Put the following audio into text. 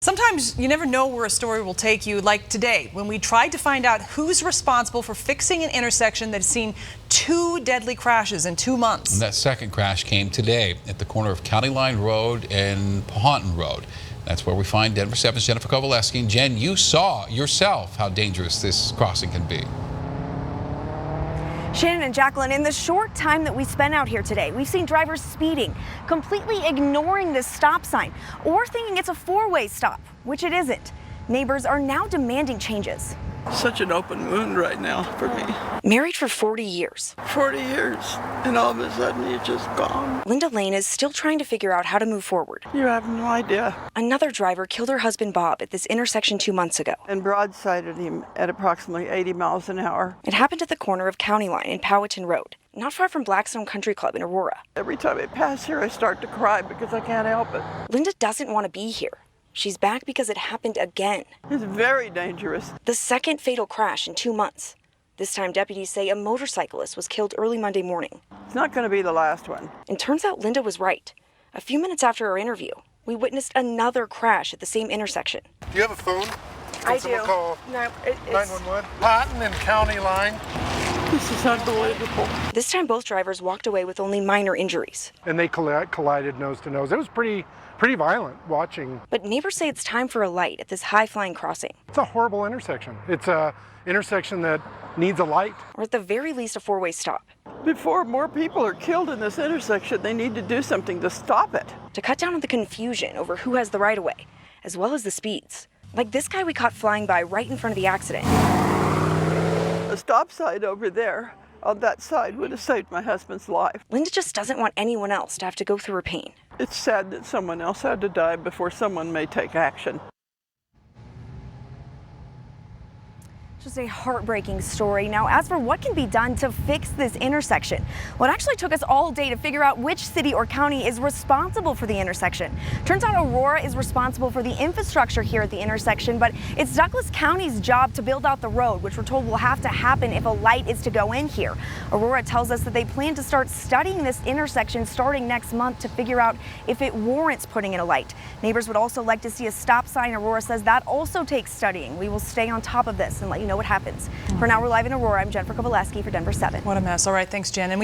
Sometimes you never know where a story will take you, like today, when we tried to find out who's responsible for fixing an intersection that's seen 2 deadly crashes in 2 months. And that second crash came today at the corner of County Line Road and Pahonton Road. That's where we find Denver 7's Jennifer Kovaleski. And Jen, you saw yourself how dangerous this crossing can be. Shannon and Jacqueline, in the short time that we spent out here today, we've seen drivers speeding, completely ignoring this stop sign, or thinking it's a 4-way stop, which it isn't. Neighbors are now demanding changes. Such an open wound right now for me. Married for 40 years. 40 years, and all of a sudden you're just gone. Linda Lane is still trying to figure out how to move forward. You have no idea. Another driver killed her husband Bob at this intersection 2 months ago. And broadsided him at approximately 80 miles an hour. It happened at the corner of County Line and Powhatan Road, not far from Blackstone Country Club in Aurora. Every time I pass here, I start to cry because I can't help it. Linda doesn't want to be here. She's back because it happened again. It's very dangerous. The second fatal crash in 2 months. This time, deputies say a motorcyclist was killed early Monday morning. It's not going to be the last one. And turns out Linda was right. A few minutes after our interview, we witnessed another crash at the same intersection. Do you have a phone? I do. Call No, it's 911. Pahonton and County Line. This is unbelievable. This time, both drivers walked away with only minor injuries. And they collided nose to nose. It was pretty violent watching. But neighbors say it's time for a light at this high-flying crossing. It's a horrible intersection. It's a intersection that needs a light. Or at the very least, a 4-way stop. Before more people are killed in this intersection, they need to do something to stop it. To cut down on the confusion over who has the right-of-way, as well as the speeds. Like this guy we caught flying by right in front of the accident. A stop sign over there on that side would have saved my husband's life. Linda just doesn't want anyone else to have to go through her pain. It's sad that someone else had to die before someone may take action. Just a heartbreaking story. Now, as for what can be done to fix this intersection, well, it actually took us all day to figure out which city or county is responsible for the intersection. Turns out Aurora is responsible for the infrastructure here at the intersection, but it's Douglas County's job to build out the road, which we're told will have to happen if a light is to go in here. Aurora tells us that they plan to start studying this intersection starting next month to figure out if it warrants putting in a light. Neighbors would also like to see a stop sign. Aurora says that also takes studying. We will stay on top of this and let you know what happens. For now, we're live in Aurora. I'm Jennifer Kovaleski for Denver 7. What a mess. All right, thanks, Jen. And